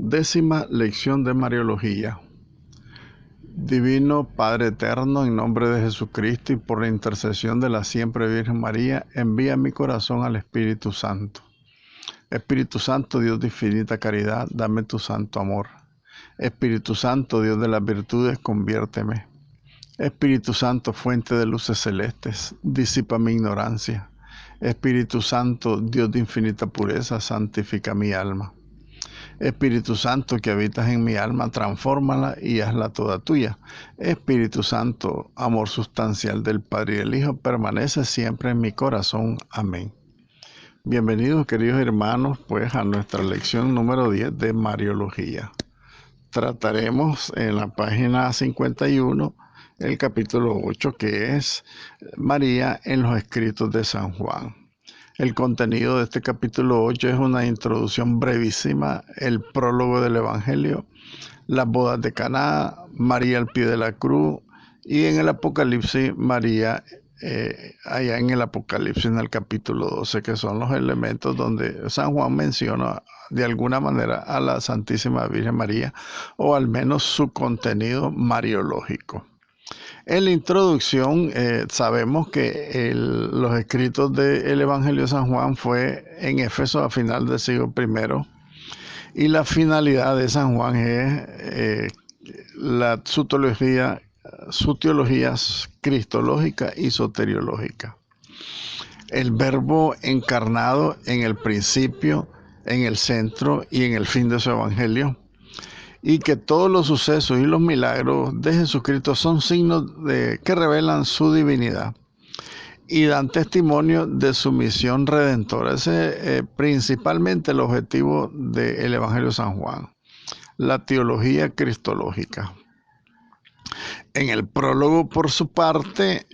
Décima lección de Mariología. Divino Padre Eterno, en nombre de Jesucristo y por la intercesión de la siempre Virgen María, envía mi corazón al Espíritu Santo. Espíritu Santo, Dios de infinita caridad, dame tu santo amor. Espíritu Santo, Dios de las virtudes, conviérteme. Espíritu Santo, fuente de luces celestes, disipa mi ignorancia. Espíritu Santo, Dios de infinita pureza, santifica mi alma. Espíritu Santo, que habitas en mi alma, transfórmala y hazla toda tuya. Espíritu Santo, amor sustancial del Padre y del Hijo, permanece siempre en mi corazón. Amén. Bienvenidos, queridos hermanos, pues a nuestra lección número 10 de Mariología. Trataremos en la página 51 el capítulo 8, que es María en los escritos de San Juan. El contenido de este capítulo 8 es una introducción brevísima, el prólogo del Evangelio, las bodas de Caná, María al pie de la cruz y en el Apocalipsis, María allá en el Apocalipsis, en el capítulo 12, que son los elementos donde San Juan menciona de alguna manera a la Santísima Virgen María, o al menos su contenido mariológico. En la introducción sabemos que los escritos del Evangelio de San Juan fue en Éfeso a final del siglo I, y la finalidad de San Juan es su teología cristológica y soteriológica. El Verbo encarnado en el principio, en el centro y en el fin de su Evangelio, y que todos los sucesos y los milagros de Jesucristo son signos que revelan su divinidad y dan testimonio de su misión redentora. Ese es principalmente el objetivo del Evangelio de San Juan, la teología cristológica. En el prólogo, por su parte,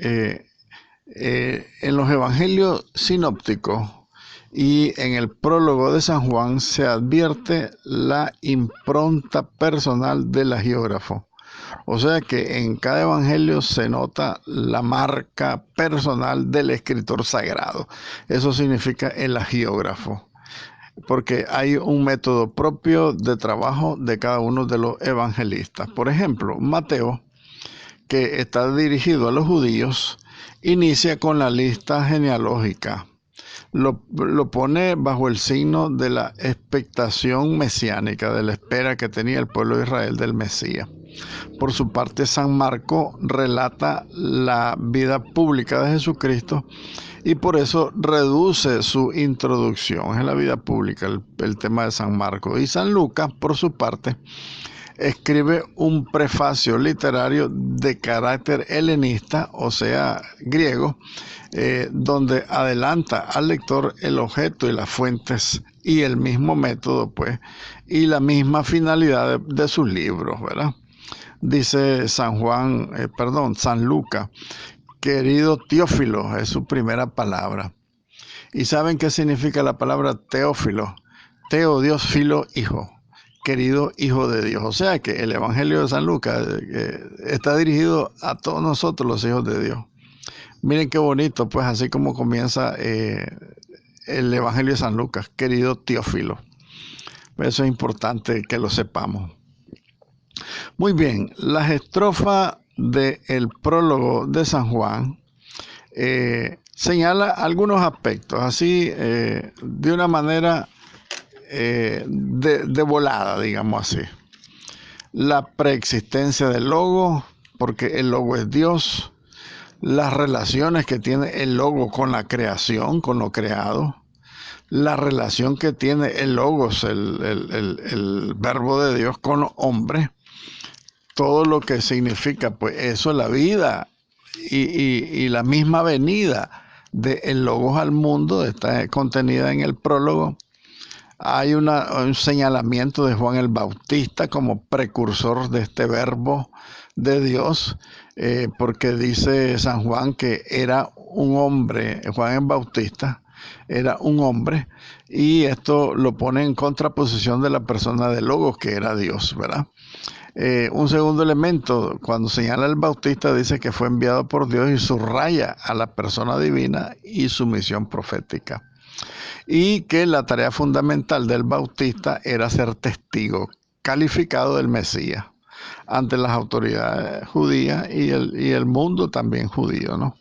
en los evangelios sinópticos y en el prólogo de San Juan se advierte la impronta personal del hagiógrafo. O sea que en cada evangelio se nota la marca personal del escritor sagrado. Eso significa el hagiógrafo, porque hay un método propio de trabajo de cada uno de los evangelistas. Por ejemplo, Mateo, que está dirigido a los judíos, inicia con la lista genealógica. Lo pone bajo el signo de la expectación mesiánica, de la espera que tenía el pueblo de Israel del Mesías. Por su parte, San Marco relata la vida pública de Jesucristo y por eso reduce su introducción en la vida pública, el tema de San Marco. Y San Lucas, por su parte, escribe un prefacio literario de carácter helenista, o sea, griego, donde adelanta al lector el objeto y las fuentes y el mismo método, pues, y la misma finalidad de sus libros, ¿verdad? Dice San Lucas, querido Teófilo, es su primera palabra. ¿Y saben qué significa la palabra Teófilo? Teo, Dios, filo, hijo. Querido hijo de Dios. O sea que el Evangelio de San Lucas está dirigido a todos nosotros los hijos de Dios. Miren qué bonito, pues así como comienza el Evangelio de San Lucas, querido Teófilo. Eso es importante que lo sepamos. Muy bien, las estrofas del prólogo de San Juan señala algunos aspectos, así de una manera de volada, digamos así. La preexistencia del Logo, porque el Logo es Dios. Las relaciones que tiene el Logo con la creación, con lo creado. La relación que tiene el Logos, el Verbo de Dios, con los hombres. Todo lo que significa, pues eso, la vida y la misma venida del Logos al mundo está contenida en el prólogo. Hay un señalamiento de Juan el Bautista como precursor de este verbo de Dios, porque dice San Juan que era un hombre, Juan el Bautista era un hombre, y esto lo pone en contraposición de la persona de Logos, que era Dios, ¿verdad? Un segundo elemento, cuando señala el Bautista, dice que fue enviado por Dios y subraya a la persona divina y su misión profética. y que la tarea fundamental del Bautista era ser testigo calificado del Mesías ante las autoridades judías y el mundo también judío, ¿no?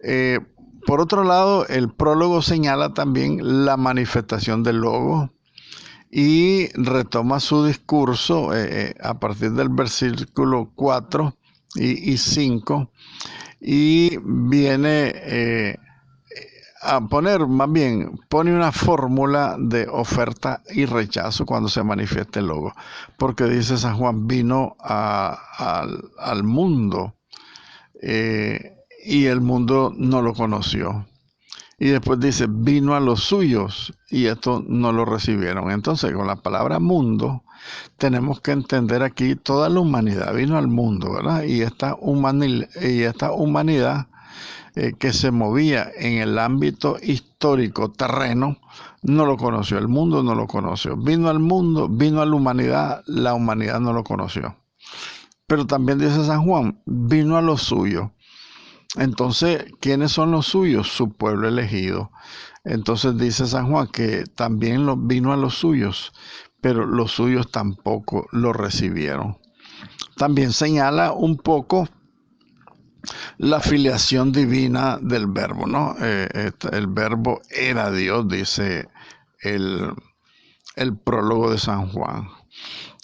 Eh, por otro lado, el prólogo señala también la manifestación del Logos y retoma su discurso a partir del versículo 4 y 5 y viene a poner, más bien, pone una fórmula de oferta y rechazo cuando se manifiesta el Logos, porque dice San Juan, vino al mundo y el mundo no lo conoció. Y después dice, vino a los suyos y esto no lo recibieron. Entonces, con la palabra mundo, tenemos que entender aquí toda la humanidad. Vino al mundo, ¿verdad? Y esta humanidad que se movía en el ámbito histórico terreno, no lo conoció. El mundo no lo conoció. Vino al mundo, vino a la humanidad no lo conoció. Pero también dice San Juan, vino a los suyos. Entonces, ¿quiénes son los suyos? Su pueblo elegido. Entonces dice San Juan que también vino a los suyos, pero los suyos tampoco lo recibieron. También señala un poco la filiación divina del verbo, ¿no? El verbo era Dios, dice el prólogo de San Juan.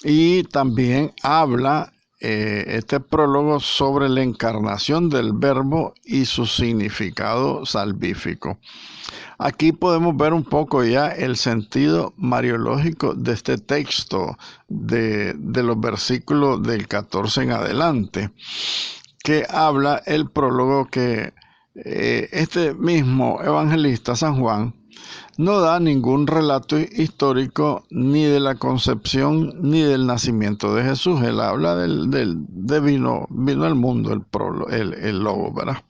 Y también habla este prólogo sobre la encarnación del verbo y su significado salvífico. Aquí podemos ver un poco ya el sentido mariológico de este texto, de los versículos del 14 en adelante, que habla el prólogo que este mismo evangelista San Juan no da ningún relato histórico ni de la concepción ni del nacimiento de Jesús. Él habla de vino al mundo, el logo, ¿verdad?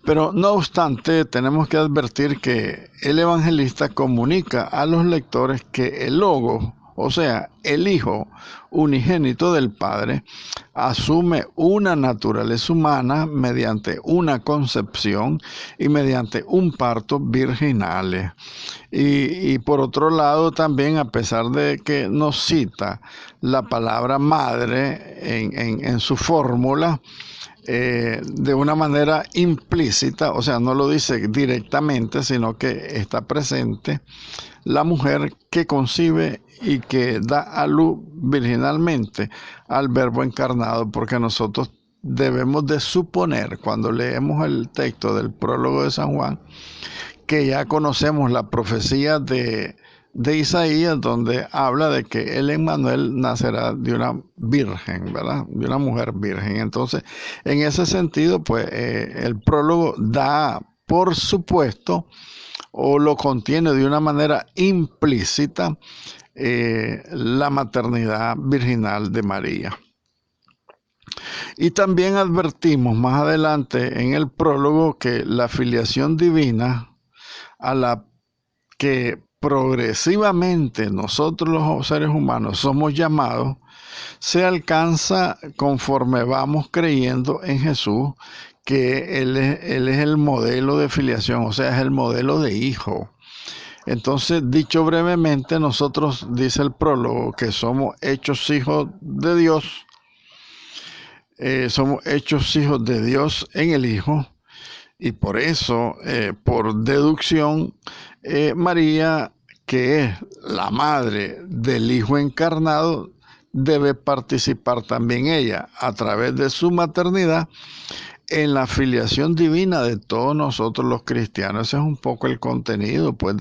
Pero no obstante, tenemos que advertir que el evangelista comunica a los lectores que el logo, o sea, el Hijo unigénito del Padre, asume una naturaleza humana mediante una concepción y mediante un parto virginales. Y por otro lado, también, a pesar de que nos cita la palabra madre en su fórmula, de una manera implícita, o sea, no lo dice directamente, sino que está presente la mujer que concibe y que da a luz virginalmente al verbo encarnado, porque nosotros debemos de suponer, cuando leemos el texto del prólogo de San Juan, que ya conocemos la profecía de Isaías, donde habla de que el Emmanuel nacerá de una virgen, ¿verdad? De una mujer virgen. Entonces, en ese sentido, pues el prólogo da, por supuesto, o lo contiene de una manera implícita, la maternidad virginal de María. Y también advertimos más adelante en el prólogo que la filiación divina a la que progresivamente nosotros los seres humanos somos llamados, se alcanza conforme vamos creyendo en Jesús, que Él es el modelo de filiación, o sea, es el modelo de hijo. Entonces, dicho brevemente, nosotros, dice el prólogo, que somos hechos hijos de Dios, somos hechos hijos de Dios en el Hijo, y por eso, por deducción, María, que es la madre del Hijo encarnado, debe participar también ella, a través de su maternidad, en la filiación divina de todos nosotros los cristianos. Ese es un poco el contenido, pues,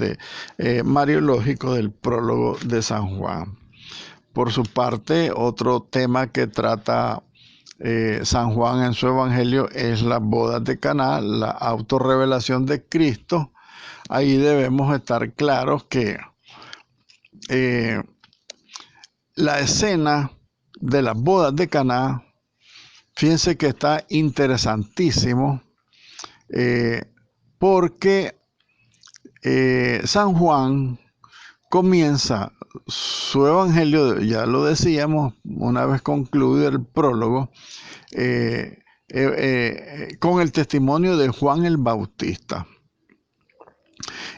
mariológico del prólogo de San Juan. Por su parte, otro tema que trata San Juan en su evangelio es las bodas de Caná, la autorrevelación de Cristo. Ahí debemos estar claros que la escena de las bodas de Caná, fíjense que está interesantísimo, porque San Juan comienza su evangelio, ya lo decíamos, una vez concluido el prólogo, con el testimonio de Juan el Bautista.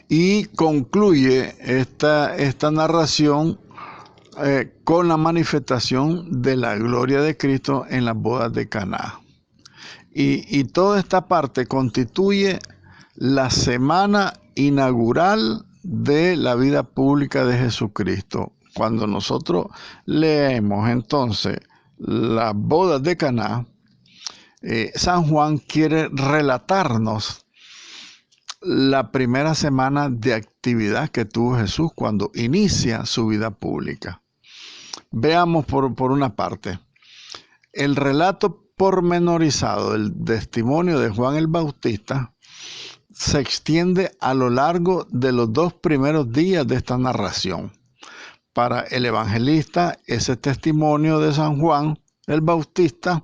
Y concluye esta narración con la manifestación de la gloria de Cristo en las bodas de Caná. Y toda esta parte constituye la semana inaugural de la vida pública de Jesucristo. Cuando nosotros leemos entonces las bodas de Caná, San Juan quiere relatarnos la primera semana de actividad que tuvo Jesús cuando inicia su vida pública. Veamos por una parte. El relato pormenorizado del testimonio de Juan el Bautista se extiende a lo largo de los 2 primeros días de esta narración. Para el evangelista, ese testimonio de San Juan el Bautista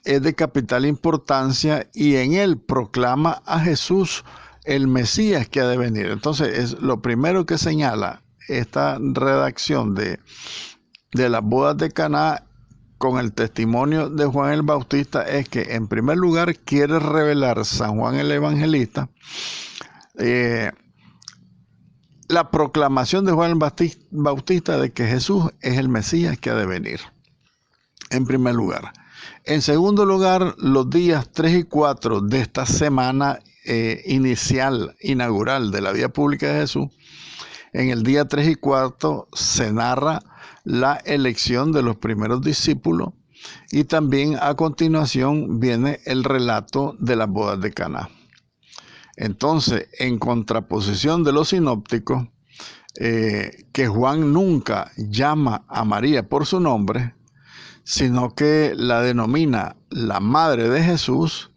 es de capital importancia y en él proclama a Jesús el Mesías que ha de venir. Entonces, es lo primero que señala esta redacción de las bodas de Caná con el testimonio de Juan el Bautista es que, en primer lugar, quiere revelar San Juan el Evangelista la proclamación de Juan el Bautista de que Jesús es el Mesías que ha de venir, en primer lugar. En segundo lugar, los días 3 y 4 de esta semana inaugural de la vida pública de Jesús, en el día 3 y 4 se narra la elección de los primeros discípulos y también a continuación viene el relato de las bodas de Caná. Entonces, en contraposición de los sinópticos, que Juan nunca llama a María por su nombre, sino que la denomina la madre de Jesús,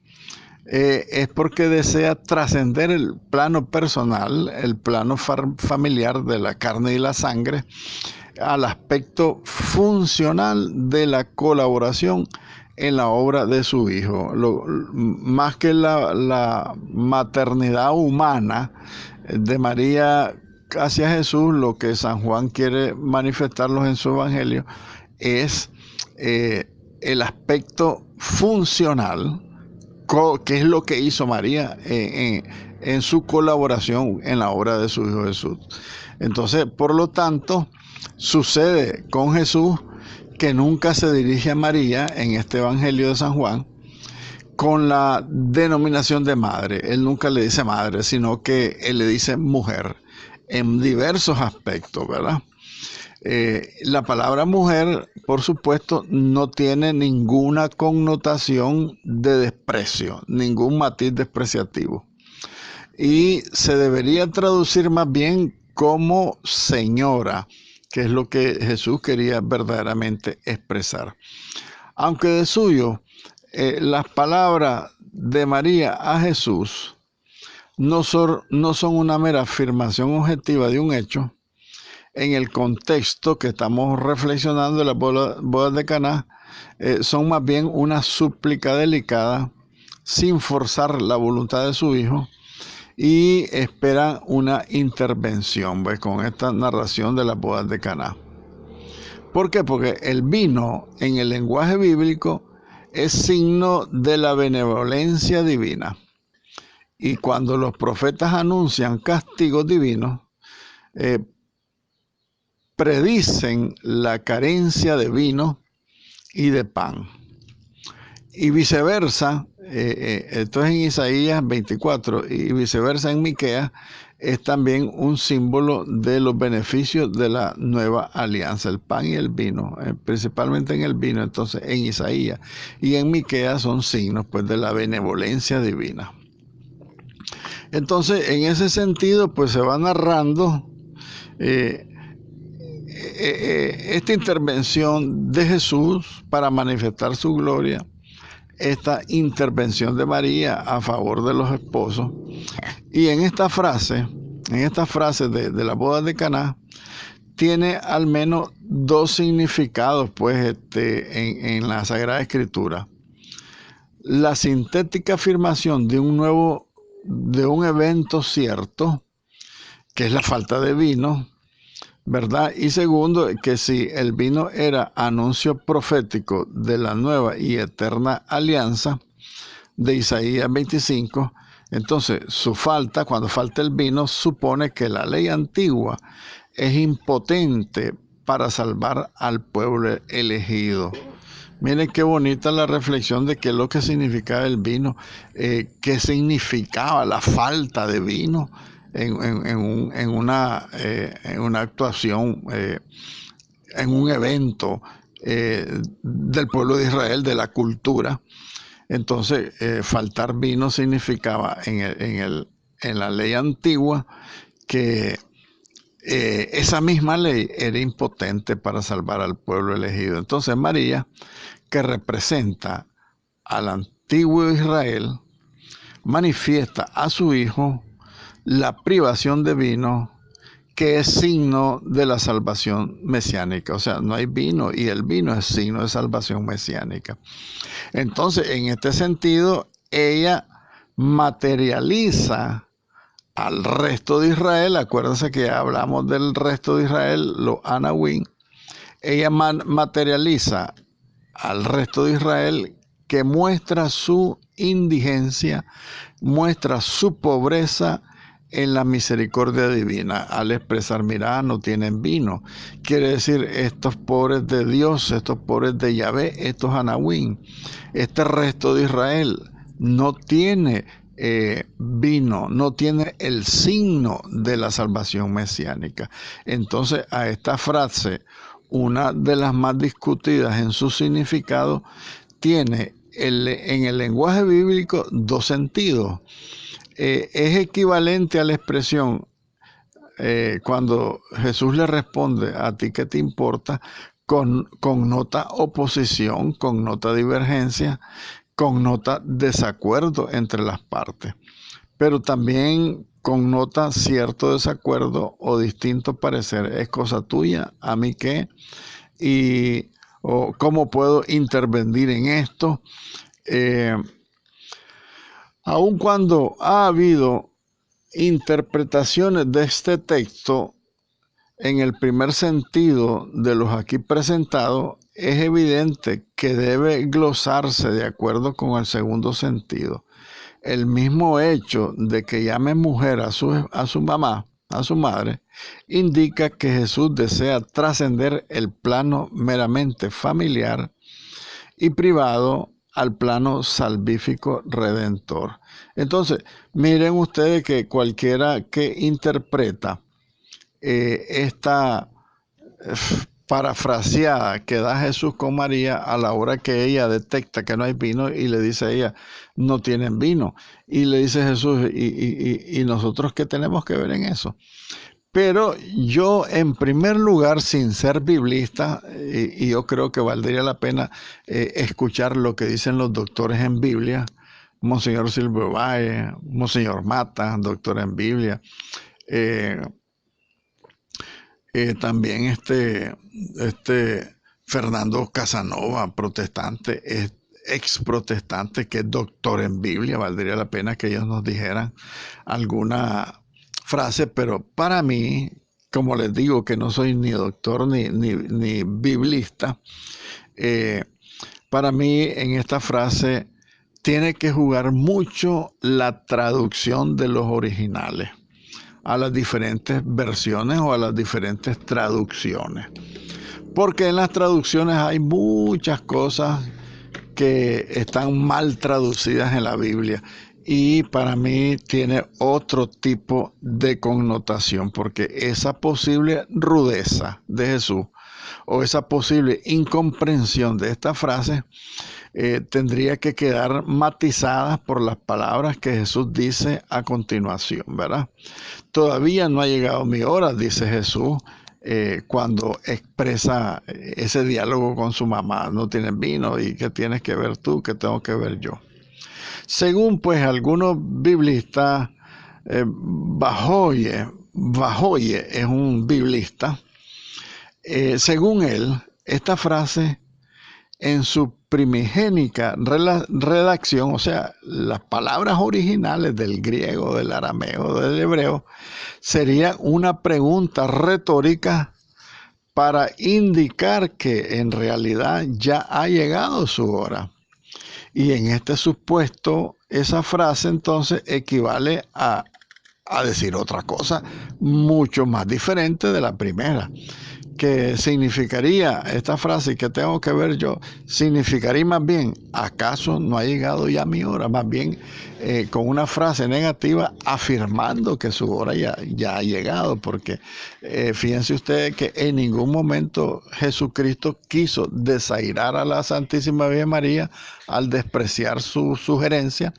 es porque desea trascender el plano personal, el plano familiar de la carne y la sangre, al aspecto funcional de la colaboración en la obra de su Hijo. Más que la maternidad humana de María hacia Jesús, lo que San Juan quiere manifestarlos en su evangelio es el aspecto funcional, que es lo que hizo María en su colaboración en la obra de su Hijo Jesús. Entonces, por lo tanto, sucede con Jesús que nunca se dirige a María en este evangelio de San Juan con la denominación de madre. Él nunca le dice madre, sino que él le dice mujer en diversos aspectos, ¿verdad? La palabra mujer, por supuesto, no tiene ninguna connotación de desprecio, ningún matiz despreciativo. Y se debería traducir más bien como señora, que es lo que Jesús quería verdaderamente expresar. Aunque de suyo, las palabras de María a Jesús no son una mera afirmación objetiva de un hecho. En el contexto que estamos reflexionando de las bodas de Caná, son más bien una súplica delicada, sin forzar la voluntad de su Hijo, y esperan una intervención, pues, con esta narración de las bodas de Caná. ¿Por qué? Porque el vino, en el lenguaje bíblico, es signo de la benevolencia divina. Y cuando los profetas anuncian castigos divinos, predicen la carencia de vino y de pan. Y viceversa, esto es en Isaías 24, y viceversa en Miqueas, es también un símbolo de los beneficios de la nueva alianza, el pan y el vino, principalmente en el vino, entonces en Isaías y en Miqueas son signos, pues, de la benevolencia divina. Entonces, en ese sentido, pues se va narrando esta intervención de Jesús para manifestar su gloria, esta intervención de María a favor de los esposos. Y en esta frase de la boda de Caná, tiene al menos 2 significados, pues, en la Sagrada Escritura. La sintética afirmación de un evento cierto, que es la falta de vino, ¿verdad? Y segundo, que si el vino era anuncio profético de la nueva y eterna alianza de Isaías 25, Entonces, su falta, cuando falta el vino, supone que la ley antigua es impotente para salvar al pueblo elegido. Miren qué bonita la reflexión de qué es lo que significaba el vino, qué significaba la falta de vino en una actuación, en un evento del pueblo de Israel, de la cultura. Entonces, faltar vino significaba en la ley antigua que esa misma ley era impotente para salvar al pueblo elegido. Entonces María, que representa al antiguo Israel, manifiesta a su hijo la privación de vino, que es signo de la salvación mesiánica. O sea, no hay vino y el vino es signo de salvación mesiánica. Entonces, en este sentido, ella materializa al resto de Israel. Acuérdense que ya hablamos del resto de Israel, los Anahuim. Ella materializa al resto de Israel, que muestra su indigencia, muestra su pobreza en la misericordia divina al expresar: mirá, no tienen vino. Quiere decir, estos pobres de Dios, estos pobres de Yahvé, estos Anahuim, este resto de Israel no tiene vino, no tiene el signo de la salvación mesiánica. Entonces, a esta frase, una de las más discutidas en su significado, tiene en el lenguaje bíblico dos sentidos. Es equivalente a la expresión cuando Jesús le responde: ¿a ti qué te importa? Connota oposición, connota divergencia, connota desacuerdo entre las partes, pero también connota cierto desacuerdo o distinto parecer. Es cosa tuya, a mí qué, y o cómo puedo intervenir en esto. Aun cuando ha habido interpretaciones de este texto en el primer sentido de los aquí presentados, es evidente que debe glosarse de acuerdo con el segundo sentido. El mismo hecho de que llame mujer a su mamá, a su madre, indica que Jesús desea trascender el plano meramente familiar y privado al plano salvífico redentor. Entonces, miren ustedes que cualquiera que interpreta esta parafraseada que da Jesús con María a la hora que ella detecta que no hay vino y le dice a ella: no tienen vino. Y le dice Jesús: ¿y nosotros qué tenemos que ver en eso? Pero yo, en primer lugar, sin ser biblista, y yo creo que valdría la pena escuchar lo que dicen los doctores en Biblia, Monseñor Silvio Valle, Monseñor Mata, doctor en Biblia, también Fernando Casanova, protestante, ex protestante, que es doctor en Biblia. Valdría la pena que ellos nos dijeran alguna frase, pero para mí, como les digo que no soy ni doctor ni biblista, para mí en esta frase tiene que jugar mucho la traducción de los originales a las diferentes versiones o a las diferentes traducciones. Porque en las traducciones hay muchas cosas que están mal traducidas en la Biblia, y para mí tiene otro tipo de connotación, porque esa posible rudeza de Jesús o esa posible incomprensión de esta frase tendría que quedar matizada por las palabras que Jesús dice a continuación, ¿verdad? Todavía no ha llegado mi hora, dice Jesús, cuando expresa ese diálogo con su mamá: no tienen vino, y ¿qué tienes que ver tú? ¿Qué tengo que ver yo? Según pues algunos biblistas, Bajoye es un biblista. Según él, esta frase, en su primigénica redacción, o sea, las palabras originales del griego, del arameo, del hebreo, sería una pregunta retórica para indicar que en realidad ya ha llegado su hora. Y en este supuesto, esa frase entonces equivale a decir otra cosa mucho más diferente de la primera, que significaría esta frase que tengo que ver yo, significaría más bien, ¿acaso no ha llegado ya mi hora? Más bien con una frase negativa afirmando que su hora ya ha llegado, porque fíjense ustedes que en ningún momento Jesucristo quiso desairar a la Santísima Virgen María al despreciar su sugerencia.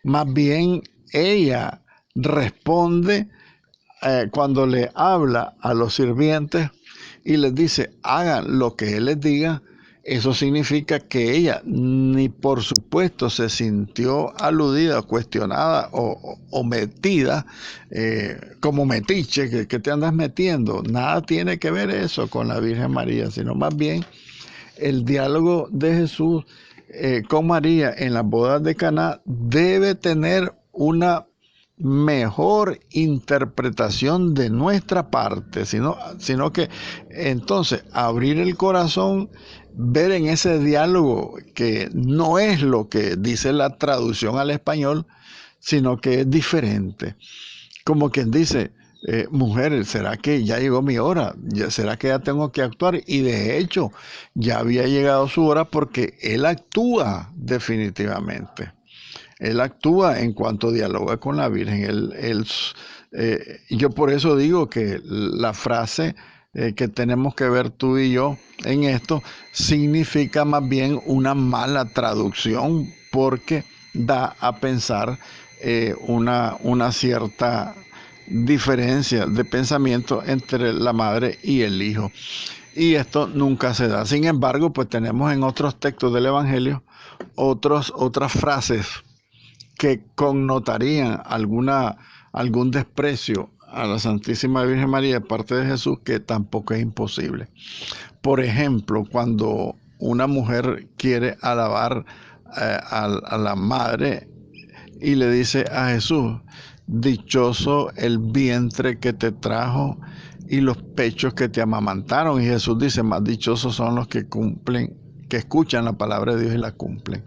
Más bien ella responde cuando le habla a los sirvientes y les dice, hagan lo que él les diga. Eso significa que ella ni por supuesto se sintió aludida, cuestionada o metida como metiche, que te andas metiendo. Nada tiene que ver eso con la Virgen María, sino más bien el diálogo de Jesús con María en las bodas de Caná debe tener una mejor interpretación de nuestra parte, sino que entonces abrir el corazón, ver en ese diálogo que no es lo que dice la traducción al español, sino que es diferente. Como quien dice, mujer, ¿será que ya llegó mi hora? ¿Será que ya tengo que actuar? Y de hecho, ya había llegado su hora porque él actúa definitivamente. Él actúa en cuanto dialoga con la Virgen. Yo por eso digo que la frase que tenemos que ver tú y yo en esto significa más bien una mala traducción porque da a pensar una cierta diferencia de pensamiento entre la madre y el hijo. Y esto nunca se da. Sin embargo, pues tenemos en otros textos del Evangelio otras frases que connotarían algún desprecio a la Santísima Virgen María de parte de Jesús, que tampoco es imposible. Por ejemplo, cuando una mujer quiere alabar a la madre y le dice a Jesús, dichoso el vientre que te trajo y los pechos que te amamantaron. Y Jesús dice, más dichosos son los que cumplen, que escuchan la palabra de Dios y la cumplen.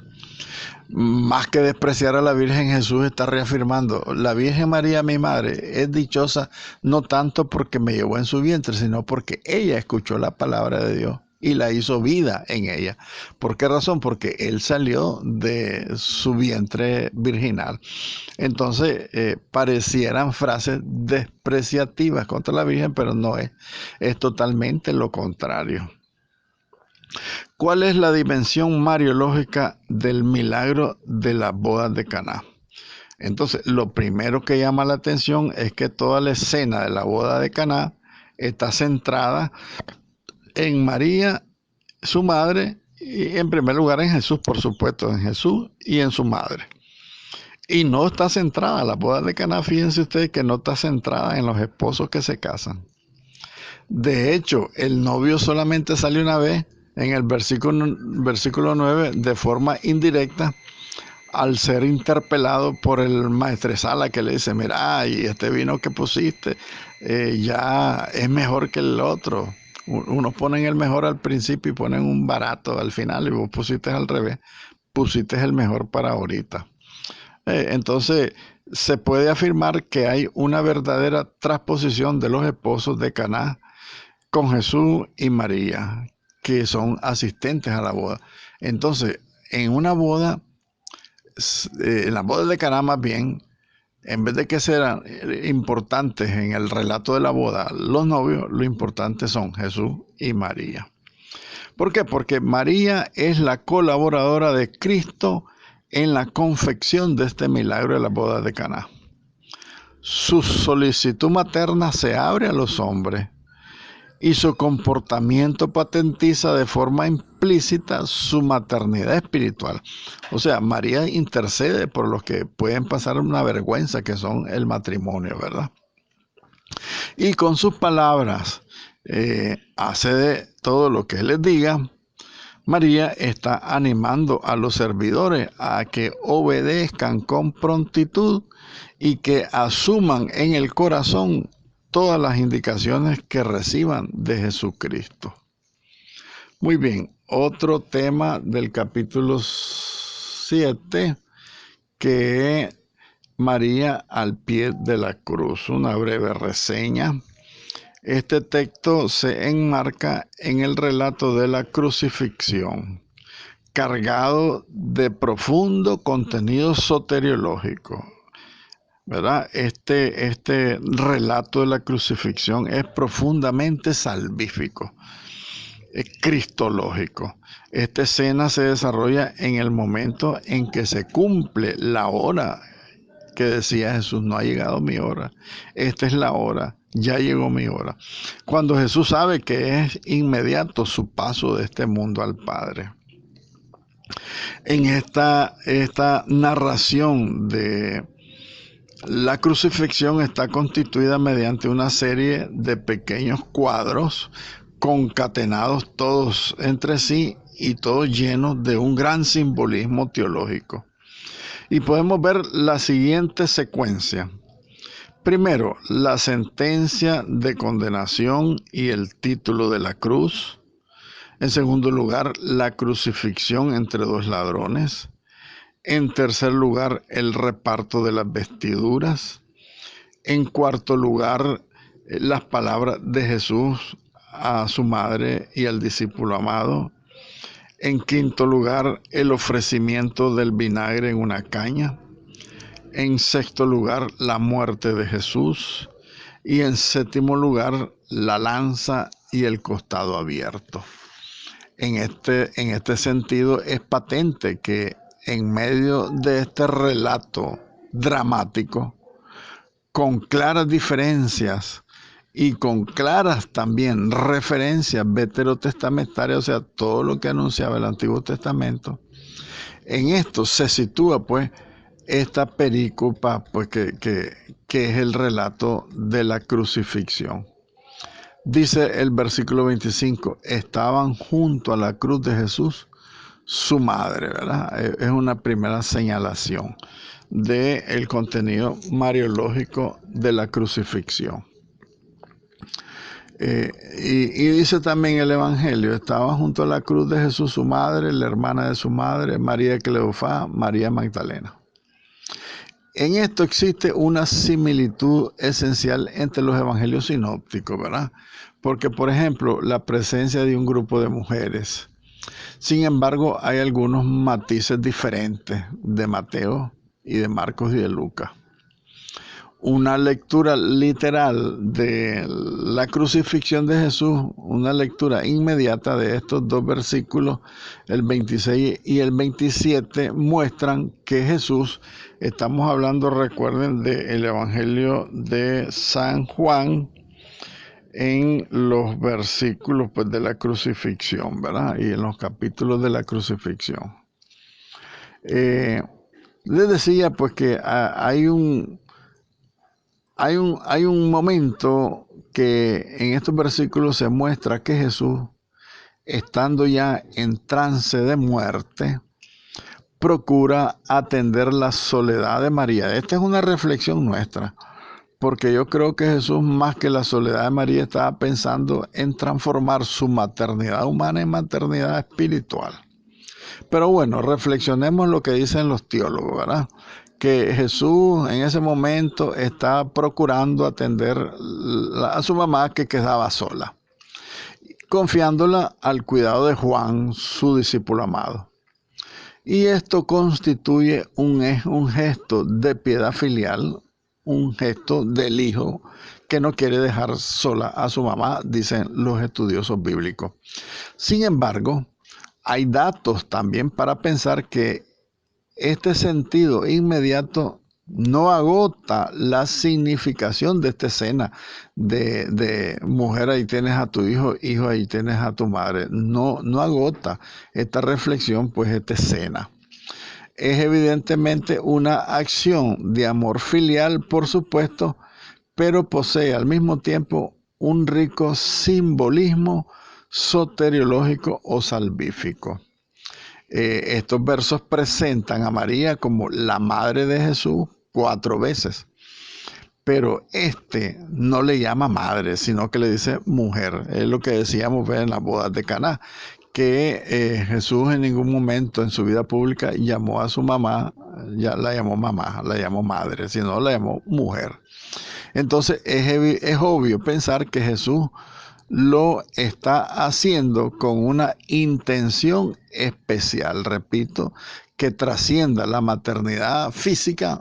Más que despreciar a la Virgen, Jesús está reafirmando, la Virgen María, mi madre, es dichosa no tanto porque me llevó en su vientre, sino porque ella escuchó la palabra de Dios y la hizo vida en ella. ¿Por qué razón? Porque él salió de su vientre virginal. Entonces, parecieran frases despreciativas contra la Virgen, pero no es totalmente lo contrario. ¿Cuál es la dimensión mariológica del milagro de las bodas de Caná? Entonces, lo primero que llama la atención es que toda la escena de la boda de Caná está centrada en María, su madre, y en primer lugar en Jesús, por supuesto, en Jesús y en su madre. Y no está centrada, la boda de Caná, fíjense ustedes que no está centrada en los esposos que se casan. De hecho, el novio solamente sale una vez en el versículo 9 de forma indirecta al ser interpelado por el maestresala que le dice, mira, y este vino que pusiste ya es mejor que el otro. Unos ponen el mejor al principio y ponen un barato al final y vos pusiste al revés, pusiste el mejor para ahorita. Entonces, se puede afirmar que hay una verdadera transposición de los esposos de Caná con Jesús y María, que son asistentes a la boda. Entonces, en una boda, en la boda de Caná más bien, en vez de que sean importantes en el relato de la boda los novios, lo importante son Jesús y María. ¿Por qué? Porque María es la colaboradora de Cristo en la confección de este milagro de la boda de Caná. Su solicitud materna se abre a los hombres y su comportamiento patentiza de forma implícita su maternidad espiritual. O sea, María intercede por los que pueden pasar una vergüenza que son el matrimonio, ¿verdad? Y con sus palabras hace de todo lo que él les diga. María está animando a los servidores a que obedezcan con prontitud y que asuman en el corazón todas las indicaciones que reciban de Jesucristo. Muy bien, otro tema del capítulo 7, que María al pie de la cruz. Una breve reseña. Este texto se enmarca en el relato de la crucifixión, cargado de profundo contenido soteriológico, ¿verdad? Este relato de la crucifixión es profundamente salvífico, es cristológico. Esta escena se desarrolla en el momento en que se cumple la hora que decía Jesús: no ha llegado mi hora, esta es la hora, ya llegó mi hora. Cuando Jesús sabe que es inmediato su paso de este mundo al Padre. En esta narración de la crucifixión está constituida mediante una serie de pequeños cuadros concatenados todos entre sí y todos llenos de un gran simbolismo teológico. Y podemos ver la siguiente secuencia. Primero, la sentencia de condenación y el título de la cruz. En segundo lugar, la crucifixión entre dos ladrones. En tercer lugar, el reparto de las vestiduras. En cuarto lugar, las palabras de Jesús a su madre y al discípulo amado. En quinto lugar, el ofrecimiento del vinagre en una caña. En sexto lugar, la muerte de Jesús. Y en séptimo lugar, la lanza y el costado abierto. En este sentido, es patente que en medio de este relato dramático, con claras diferencias y con claras también referencias veterotestamentarias, o sea, todo lo que anunciaba el Antiguo Testamento, en esto se sitúa pues esta perícopa pues, que es el relato de la crucifixión. Dice el versículo 25, estaban junto a la cruz de Jesús su madre, ¿verdad? Es una primera señalación del contenido mariológico de la crucifixión. Y dice también el Evangelio, estaba junto a la cruz de Jesús su madre, la hermana de su madre, María de Cleofás, María Magdalena. En esto existe una similitud esencial entre los evangelios sinópticos, ¿verdad? Porque, por ejemplo, la presencia de un grupo de mujeres. Sin embargo, hay algunos matices diferentes de Mateo y de Marcos y de Lucas. Una lectura literal de la crucifixión de Jesús, una lectura inmediata de estos dos versículos, el 26 y el 27, muestran que Jesús, estamos hablando, recuerden, del Evangelio de San Juan, en los versículos pues, de la crucifixión, ¿verdad? Y en los capítulos de la crucifixión. Les decía pues que hay un momento que en estos versículos se muestra que Jesús, estando ya en trance de muerte, procura atender la soledad de María. Esta es una reflexión nuestra, porque yo creo que Jesús, más que la soledad de María, estaba pensando en transformar su maternidad humana en maternidad espiritual. Pero bueno, reflexionemos lo que dicen los teólogos, ¿verdad? Que Jesús en ese momento está procurando atender a su mamá que quedaba sola, confiándola al cuidado de Juan, su discípulo amado. Y esto constituye un gesto de piedad filial, un gesto del hijo que no quiere dejar sola a su mamá, dicen los estudiosos bíblicos. Sin embargo, hay datos también para pensar que este sentido inmediato no agota la significación de esta escena de mujer, ahí tienes a tu hijo, hijo, ahí tienes a tu madre. No agota esta reflexión, pues esta escena. Es evidentemente una acción de amor filial, por supuesto, pero posee al mismo tiempo un rico simbolismo soteriológico o salvífico. Estos versos presentan a María como la madre de Jesús 4 veces, pero no le llama madre, sino que le dice mujer. Es lo que decíamos en las bodas de Caná, que Jesús en ningún momento en su vida pública llamó a su mamá, ya la llamó mamá, la llamó madre, sino la llamó mujer. Entonces es obvio pensar que Jesús lo está haciendo con una intención especial, repito, que trascienda la maternidad física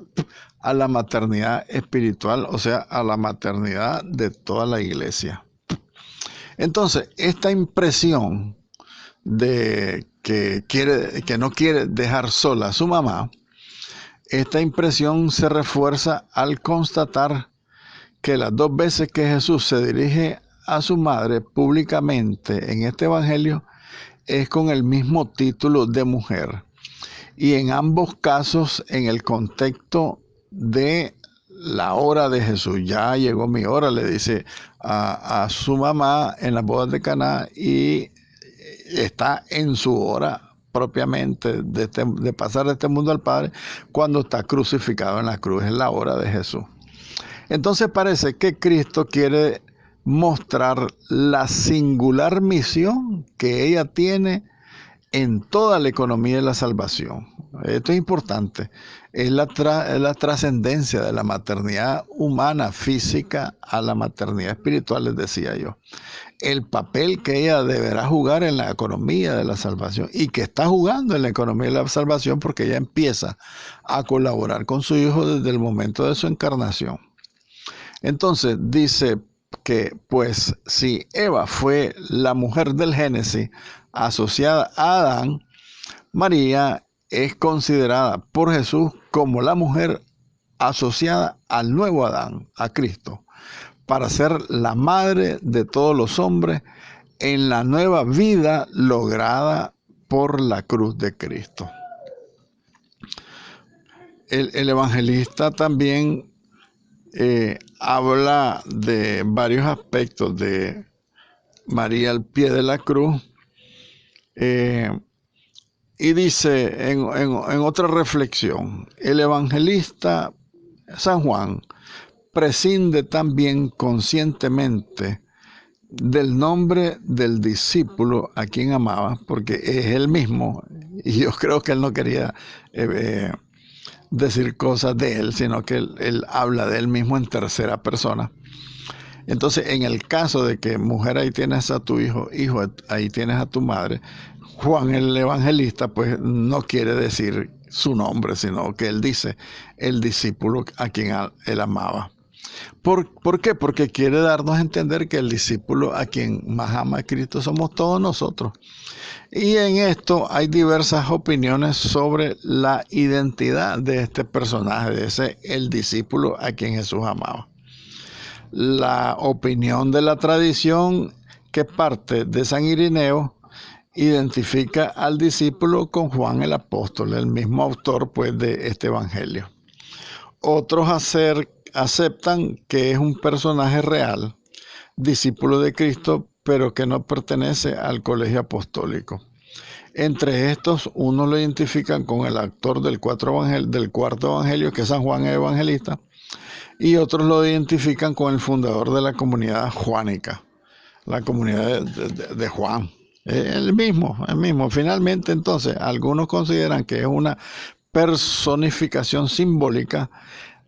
a la maternidad espiritual, o sea, a la maternidad de toda la iglesia. Entonces, esta impresión de que no quiere dejar sola a su mamá, esta impresión se refuerza al constatar que las 2 veces que Jesús se dirige a su madre públicamente en este evangelio es con el mismo título de mujer. Y en ambos casos en el contexto de la hora de Jesús. Ya llegó mi hora, le dice a su mamá en las bodas de Caná, y está en su hora propiamente de pasar de este mundo al Padre cuando está crucificado en la cruz. Es la hora de Jesús. Entonces parece que Cristo quiere mostrar la singular misión que ella tiene en toda la economía de la salvación. Esto es importante. Es la trascendencia de la maternidad humana, física, a la maternidad espiritual, les decía yo. El papel que ella deberá jugar en la economía de la salvación, y que está jugando en la economía de la salvación, porque ella empieza a colaborar con su Hijo desde el momento de su encarnación. Entonces dice que, pues, si Eva fue la mujer del Génesis asociada a Adán, María es considerada por Jesús como la mujer asociada al nuevo Adán, a Cristo, para ser la madre de todos los hombres en la nueva vida lograda por la cruz de Cristo. El evangelista también habla de varios aspectos de María al pie de la cruz, y dice en otra reflexión, el evangelista San Juan prescinde también conscientemente del nombre del discípulo a quien amaba, porque es él mismo, y yo creo que él no quería decir cosas de él, sino que él habla de él mismo en tercera persona. Entonces, en el caso de que mujer, ahí tienes a tu hijo, hijo, ahí tienes a tu madre, Juan el evangelista pues no quiere decir su nombre, sino que él dice el discípulo a quien él amaba. ¿Por qué? Porque quiere darnos a entender que el discípulo a quien más ama a Cristo somos todos nosotros. Y en esto hay diversas opiniones sobre la identidad de este personaje, de ese el discípulo a quien Jesús amaba. La opinión de la tradición, que parte de San Irineo, identifica al discípulo con Juan el apóstol, el mismo autor pues de este evangelio. Otros aceptan que es un personaje real, discípulo de Cristo, pero que no pertenece al colegio apostólico. Entre estos, unos lo identifican con el autor del cuarto evangelio, que es San Juan el Evangelista, y otros lo identifican con el fundador de la comunidad juánica, la comunidad de Juan. El mismo. Finalmente, entonces, algunos consideran que es una personificación simbólica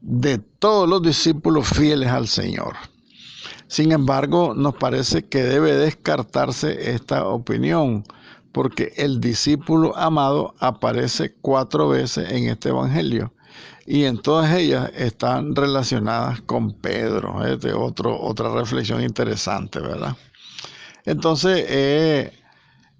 de todos los discípulos fieles al Señor. Sin embargo, nos parece que debe descartarse esta opinión, porque el discípulo amado aparece 4 veces en este evangelio, y en todas ellas están relacionadas con Pedro. Otra reflexión interesante, ¿verdad? Entonces,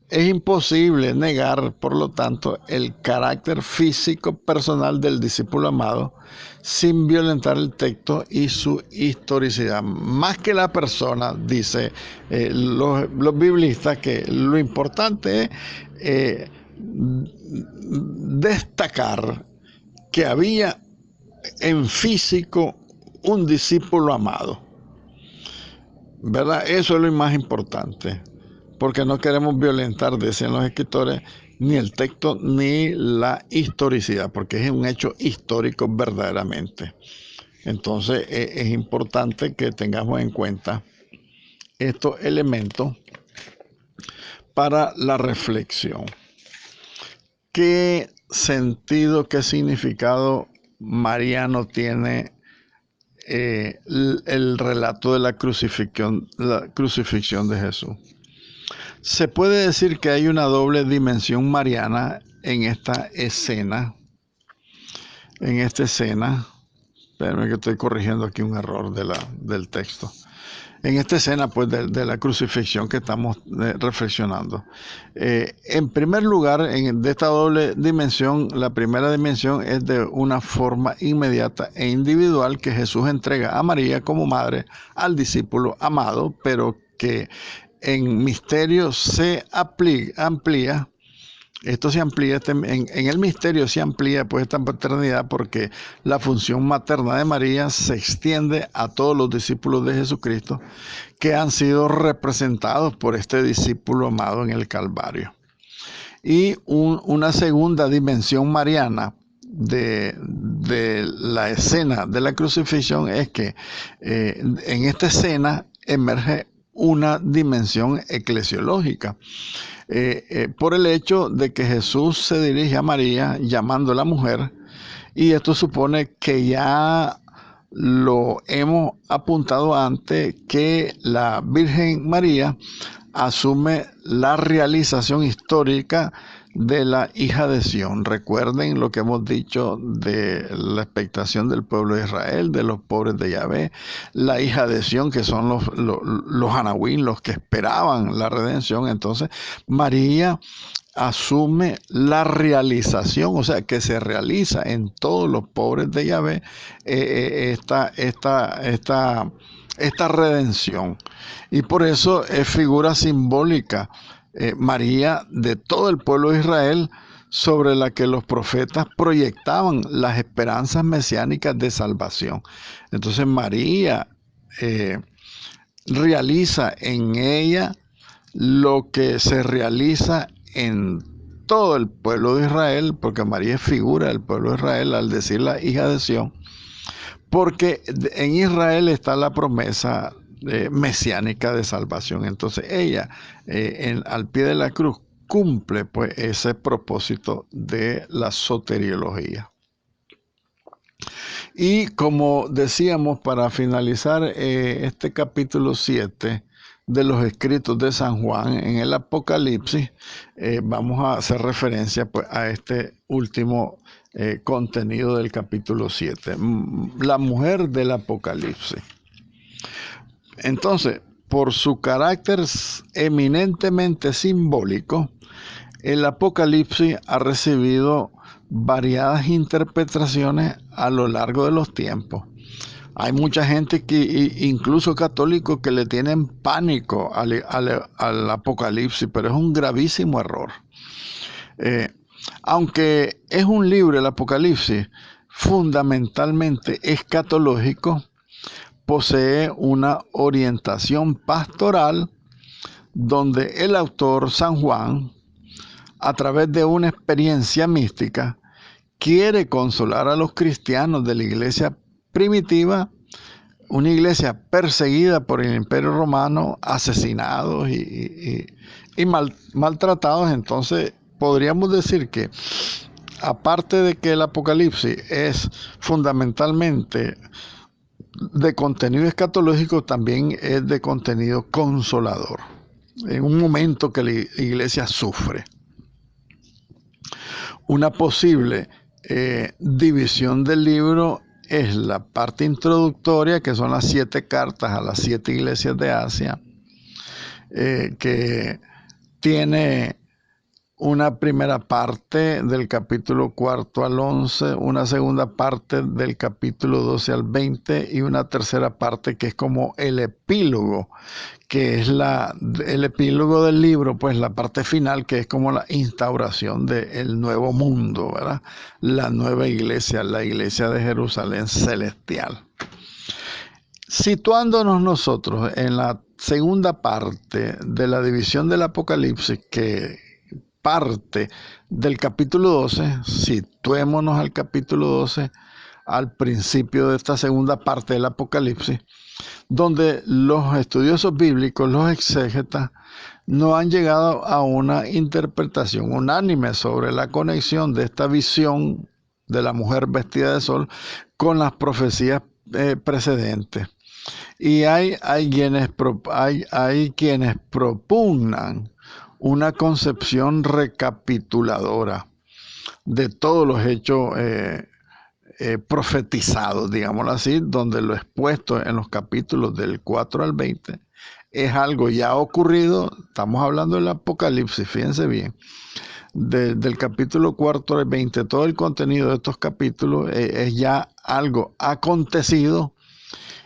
es imposible negar, por lo tanto, el carácter físico personal del discípulo amado sin violentar el texto y su historicidad. Más que la persona, dice los biblistas, que lo importante es destacar que había en físico un discípulo amado, ¿verdad? Eso es lo más importante, porque no queremos violentar, decían los escritores, ni el texto ni la historicidad, porque es un hecho histórico verdaderamente. Entonces es importante que tengamos en cuenta estos elementos para la reflexión. ¿Qué sentido, qué significado mariano tiene el relato de la crucifixión de Jesús? Se puede decir que hay una doble dimensión mariana en esta escena. Espérenme que estoy corrigiendo aquí un error del texto. En esta escena, pues, de la crucifixión que estamos reflexionando. En primer lugar, de esta doble dimensión, la primera dimensión es de una forma inmediata e individual que Jesús entrega a María como madre al discípulo amado, pero que en misterio se amplía. Esto se amplía, en el misterio se amplía pues esta paternidad, porque la función materna de María se extiende a todos los discípulos de Jesucristo que han sido representados por este discípulo amado en el Calvario. Y una segunda dimensión mariana de la escena de la crucifixión es que en esta escena emerge una dimensión eclesiológica. Por el hecho de que Jesús se dirige a María llamándola mujer, y esto supone que ya lo hemos apuntado antes, que la Virgen María asume la realización histórica de la hija de Sión. Recuerden lo que hemos dicho de la expectación del pueblo de Israel, de los pobres de Yahvé, la hija de Sión, que son los anahuín, los que esperaban la redención. Entonces María asume la realización, o sea, que se realiza en todos los pobres de Yahvé esta redención. Y por eso es figura simbólica María de todo el pueblo de Israel, sobre la que los profetas proyectaban las esperanzas mesiánicas de salvación. Entonces María realiza en ella lo que se realiza en todo el pueblo de Israel, porque María es figura del pueblo de Israel al decir la hija de Sión, porque en Israel está la promesa mesiánica de salvación. Entonces ella al pie de la cruz cumple pues ese propósito de la soteriología. Y como decíamos, para finalizar este capítulo 7 de los escritos de San Juan, en el Apocalipsis, vamos a hacer referencia pues a este último contenido del capítulo 7, la mujer del Apocalipsis. Entonces, por su carácter eminentemente simbólico, el Apocalipsis ha recibido variadas interpretaciones a lo largo de los tiempos. Hay mucha gente, incluso católicos, que le tienen pánico al Apocalipsis, pero es un gravísimo error. Aunque es un libro, el Apocalipsis, fundamentalmente escatológico, posee una orientación pastoral donde el autor, San Juan, a través de una experiencia mística, quiere consolar a los cristianos de la iglesia primitiva, una iglesia perseguida por el Imperio Romano, asesinados y maltratados. Entonces podríamos decir que, aparte de que el Apocalipsis es fundamentalmente de contenido escatológico, también es de contenido consolador, en un momento que la iglesia sufre. Una posible división del libro es la parte introductoria, que son las 7 cartas a las 7 iglesias de Asia, que tiene una primera parte del capítulo 4 al 11, una segunda parte del capítulo 12 al 20 y una tercera parte que es como el epílogo, que es el epílogo del libro, pues la parte final, que es como la instauración del nuevo mundo, ¿verdad? La nueva iglesia, la iglesia de Jerusalén celestial. Situándonos nosotros en la segunda parte de la división del Apocalipsis, que parte del capítulo 12, situémonos al capítulo 12, al principio de esta segunda parte del Apocalipsis, donde los estudiosos bíblicos, los exégetas, no han llegado a una interpretación unánime sobre la conexión de esta visión de la mujer vestida de sol con las profecías precedentes. Y hay quienes propugnan una concepción recapituladora de todos los hechos profetizados, digámoslo así, donde lo expuesto en los capítulos del 4 al 20 es algo ya ocurrido. Estamos hablando del Apocalipsis, fíjense bien, del capítulo 4 al 20, todo el contenido de estos capítulos es ya algo acontecido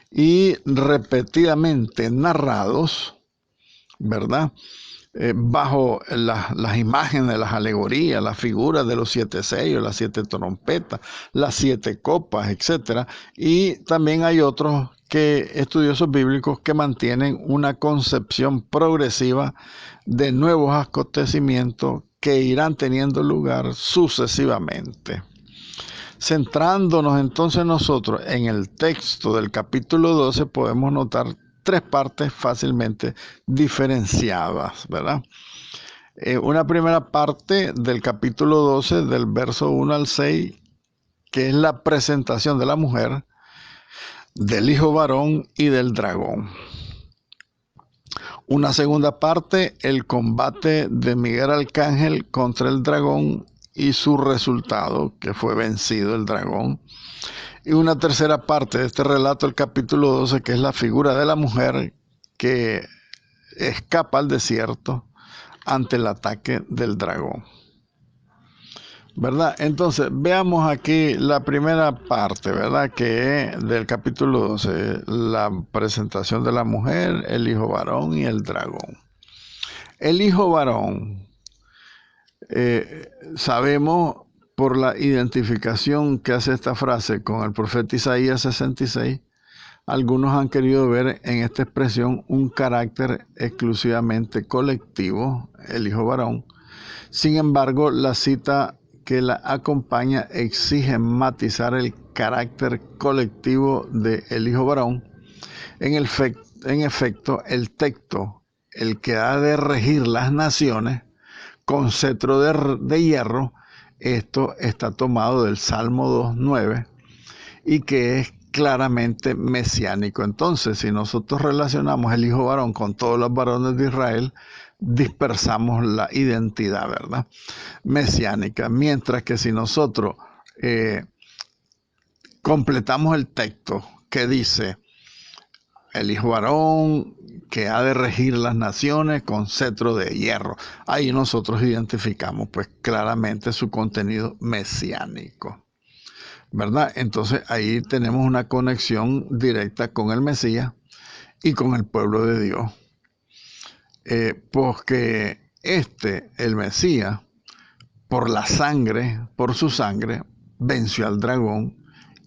y repetidamente narrados, ¿verdad? Bajo las imágenes, las alegorías, las figuras de los 7 sellos, las 7 trompetas, las 7 copas, etc. Y también hay otros estudiosos bíblicos que mantienen una concepción progresiva de nuevos acontecimientos que irán teniendo lugar sucesivamente. Centrándonos entonces nosotros en el texto del capítulo 12, podemos notar 3 partes fácilmente diferenciadas, ¿verdad? Una primera parte del capítulo 12, del verso 1 al 6, que es la presentación de la mujer, del hijo varón y del dragón. Una segunda parte, el combate de Miguel Arcángel contra el dragón y su resultado, que fue vencido el dragón. Y una tercera parte de este relato, el capítulo 12, que es la figura de la mujer que escapa al desierto ante el ataque del dragón, ¿verdad? Entonces, veamos aquí la primera parte, ¿verdad? Que es del capítulo 12, la presentación de la mujer, el hijo varón y el dragón. El hijo varón, sabemos por la identificación que hace esta frase con el profeta Isaías 66, algunos han querido ver en esta expresión un carácter exclusivamente colectivo, el hijo varón. Sin embargo, la cita que la acompaña exige matizar el carácter colectivo del hijo varón. En efecto, el texto, el que ha de regir las naciones con cetro de hierro, esto está tomado del Salmo 2:9 y que es claramente mesiánico. Entonces, si nosotros relacionamos el hijo varón con todos los varones de Israel, dispersamos la identidad, ¿verdad? Mesiánica. Mientras que si nosotros completamos el texto que dice el hijo varón que ha de regir las naciones con cetro de hierro, ahí nosotros identificamos pues claramente su contenido mesiánico, ¿verdad? Entonces ahí tenemos una conexión directa con el Mesías y con el pueblo de Dios, porque el Mesías, por la sangre, por su sangre, venció al dragón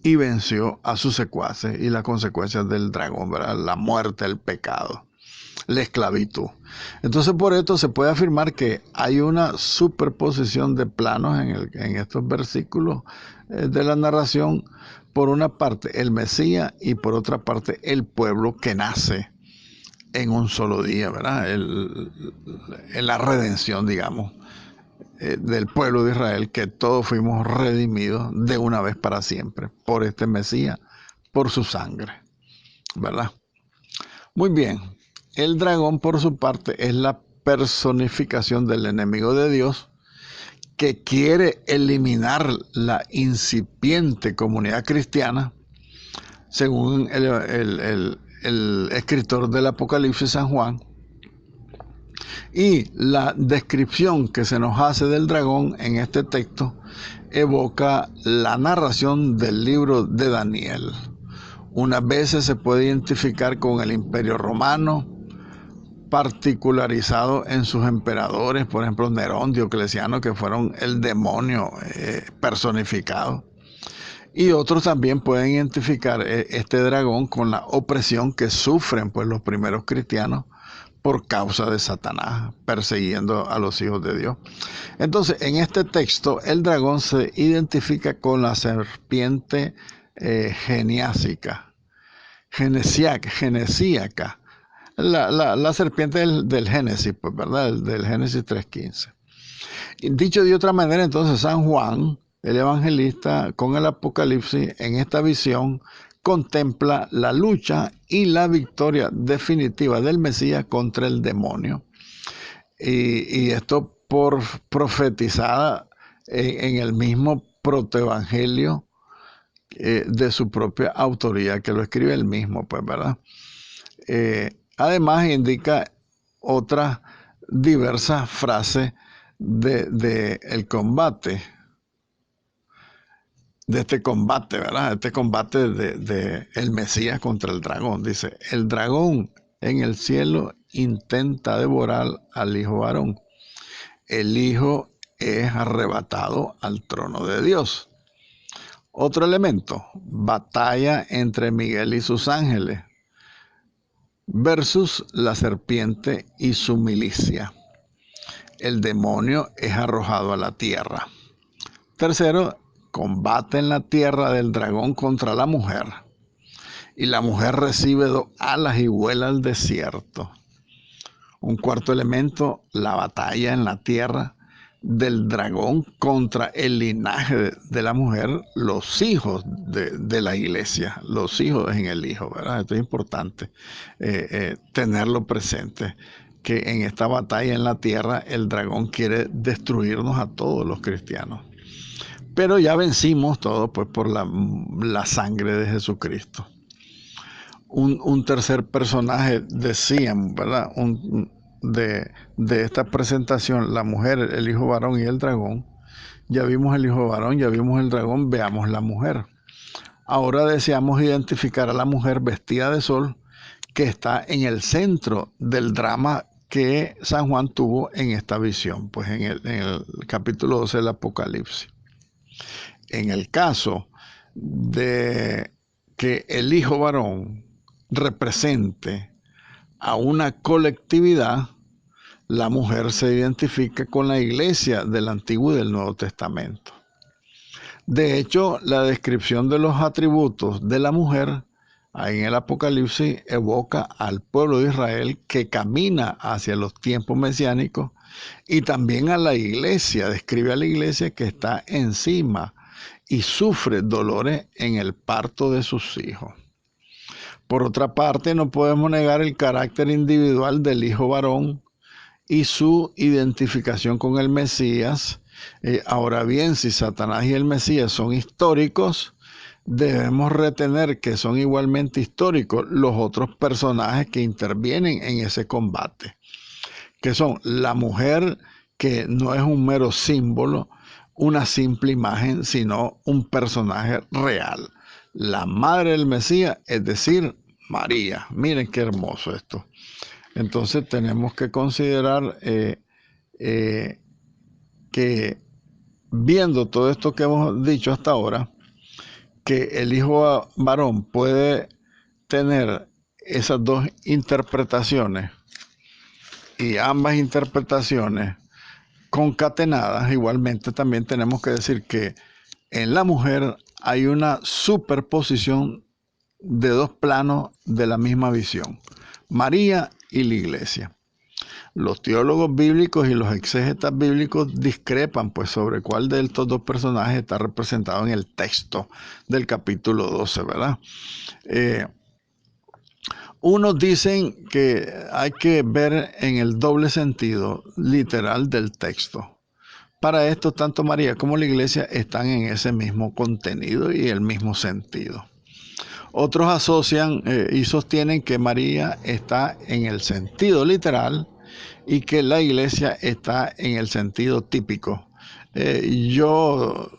y venció a sus secuaces y las consecuencias del dragón, ¿verdad? La muerte, el pecado, la esclavitud. Entonces, por esto se puede afirmar que hay una superposición de planos en estos versículos de la narración. Por una parte, el Mesías y por otra parte, el pueblo que nace en un solo día, ¿verdad? En la redención, digamos, del pueblo de Israel, que todos fuimos redimidos de una vez para siempre por este Mesías, por su sangre, ¿verdad? Muy bien, el dragón por su parte es la personificación del enemigo de Dios que quiere eliminar la incipiente comunidad cristiana, según el escritor del Apocalipsis, San Juan. Y la descripción que se nos hace del dragón en este texto evoca la narración del libro de Daniel. Unas veces se puede identificar con el Imperio Romano, particularizado en sus emperadores, por ejemplo Nerón, Diocleciano, que fueron el demonio personificado. Y otros también pueden identificar este dragón con la opresión que sufren pues los primeros cristianos por causa de Satanás, persiguiendo a los hijos de Dios. Entonces, en este texto, el dragón se identifica con la serpiente geniásica, genesíaca. La serpiente del Génesis, pues, ¿verdad? Del Génesis 3:15. Dicho de otra manera, entonces San Juan, el evangelista, con el Apocalipsis, en esta visión, contempla la lucha y la victoria definitiva del Mesías contra el demonio. Y esto por profetizada en el mismo protoevangelio de su propia autoría, que lo escribe él mismo, pues, ¿verdad? Además indica otras diversas frases de el combate, de este combate, ¿verdad? Este combate de el Mesías contra el dragón. Dice, el dragón en el cielo intenta devorar al hijo varón. El hijo es arrebatado al trono de Dios. Otro elemento, batalla entre Miguel y sus ángeles versus la serpiente y su milicia. El demonio es arrojado a la tierra. Tercero, combate en la tierra del dragón contra la mujer. Y la mujer recibe 2 alas y vuela al desierto. Un cuarto elemento, la batalla en la tierra del dragón contra el linaje de la mujer, los hijos de la iglesia, los hijos en el hijo, ¿verdad? Esto es importante tenerlo presente, que en esta batalla en la tierra el dragón quiere destruirnos a todos los cristianos. Pero ya vencimos todo pues por la sangre de Jesucristo. Un tercer personaje, decían, ¿verdad? De esta presentación, la mujer, el hijo varón y el dragón. Ya vimos el hijo varón, ya vimos el dragón, veamos la mujer. Ahora deseamos identificar a la mujer vestida de sol, que está en el centro del drama que San Juan tuvo en esta visión, pues en el capítulo 12 del Apocalipsis. En el caso de que el hijo varón represente a una colectividad, la mujer se identifica con la iglesia del Antiguo y del Nuevo Testamento. De hecho, la descripción de los atributos de la mujer ahí en el Apocalipsis evoca al pueblo de Israel que camina hacia los tiempos mesiánicos, y también a la iglesia, describe a la iglesia que está encima y sufre dolores en el parto de sus hijos. Por otra parte, no podemos negar el carácter individual del hijo varón y su identificación con el Mesías. Ahora bien, si Satanás y el Mesías son históricos, debemos retener que son igualmente históricos los otros personajes que intervienen en ese combate, que son la mujer, que no es un mero símbolo, una simple imagen, sino un personaje real. La madre del Mesías, es decir, María. Miren qué hermoso esto. Entonces tenemos que considerar que viendo todo esto que hemos dicho hasta ahora, que el hijo varón puede tener esas dos interpretaciones, y ambas interpretaciones concatenadas, igualmente también tenemos que decir que en la mujer hay una superposición de 2 planos de la misma visión, María y la iglesia. Los teólogos bíblicos y los exégetas bíblicos discrepan pues sobre cuál de estos 2 personajes está representado en el texto del capítulo 12, ¿verdad? Unos dicen que hay que ver en el doble sentido literal del texto. Para esto, tanto María como la iglesia están en ese mismo contenido y el mismo sentido. Otros asocian y sostienen que María está en el sentido literal y que la iglesia está en el sentido típico. Yo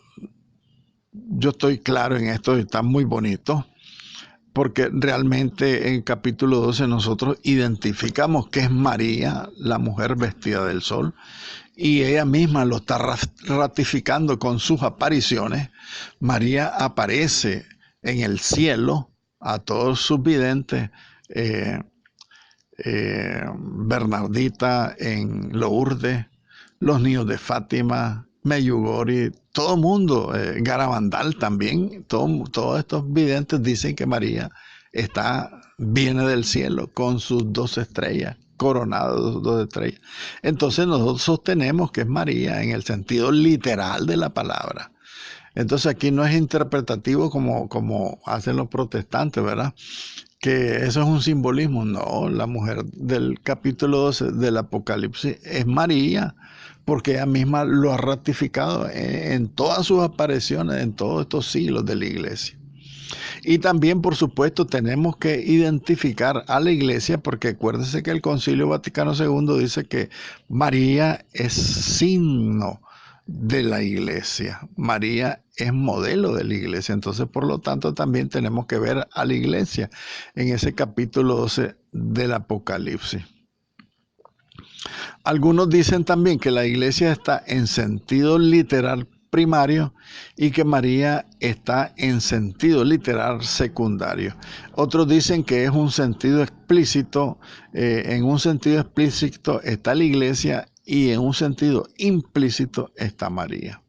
estoy claro en esto, está muy bonito, porque realmente en capítulo 12 nosotros identificamos que es María, la mujer vestida del sol, y ella misma lo está ratificando con sus apariciones. María aparece en el cielo a todos sus videntes, Bernardita en Lourdes, los niños de Fátima, Medjugorje, todo mundo, Garabandal también, todos estos videntes dicen que María viene del cielo con sus 2 estrellas, coronada de 2 estrellas. Entonces nosotros sostenemos que es María en el sentido literal de la palabra. Entonces aquí no es interpretativo como hacen los protestantes, ¿verdad? Que eso es un simbolismo. No, la mujer del capítulo 12 del Apocalipsis es María, porque ella misma lo ha ratificado en todas sus apariciones, en todos estos siglos de la iglesia. Y también, por supuesto, tenemos que identificar a la iglesia, porque acuérdense que el Concilio Vaticano II dice que María es signo de la iglesia. María es modelo de la iglesia. Entonces, por lo tanto, también tenemos que ver a la iglesia en ese capítulo 12 del Apocalipsis. Algunos dicen también que la iglesia está en sentido literal primario y que María está en sentido literal secundario. Otros dicen que es un sentido explícito, en un sentido explícito está la iglesia y en un sentido implícito está María.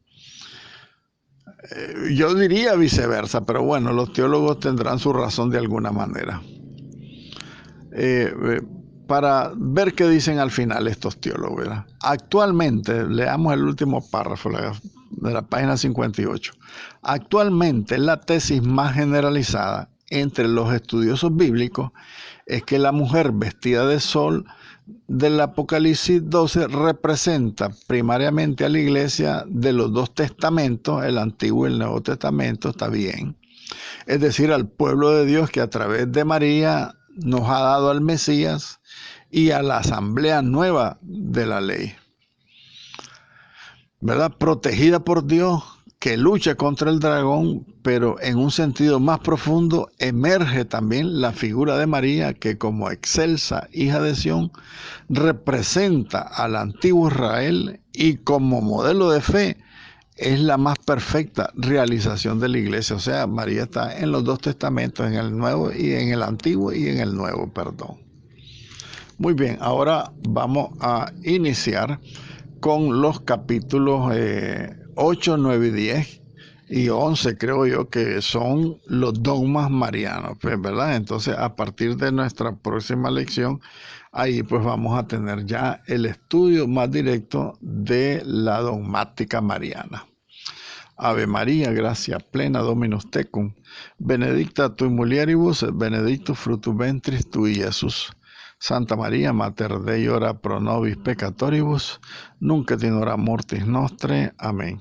Yo diría viceversa, pero bueno, los teólogos tendrán su razón de alguna manera. Para ver qué dicen al final estos teólogos, ¿verdad? Actualmente, leamos el último párrafo de la página 58. Actualmente, la tesis más generalizada entre los estudiosos bíblicos es que la mujer vestida de sol del Apocalipsis 12 representa primariamente a la iglesia de los 2 testamentos, el Antiguo y el Nuevo Testamento, está bien. Es decir, al pueblo de Dios que a través de María nos ha dado al Mesías y a la asamblea nueva de la ley, ¿verdad? Protegida por Dios, que lucha contra el dragón, pero en un sentido más profundo emerge también la figura de María, que como excelsa hija de Sión representa al antiguo Israel y como modelo de fe es la más perfecta realización de la iglesia. O sea, María está en los 2 testamentos, en el nuevo y en el antiguo y en el nuevo, perdón. Muy bien, ahora vamos a iniciar con los capítulos 8, 9 y 10 y 11, creo yo, que son los dogmas marianos, pues, ¿verdad? Entonces, a partir de nuestra próxima lección, ahí pues vamos a tener ya el estudio más directo de la dogmática mariana. Ave María, gracia plena, Dominus tecum, benedicta tui mulieribus, et benedictus fructus ventris tui, Iesus. Santa María, Mater Dei, ora pro nobis peccatoribus, nunc et in hora mortis nostre. Amén.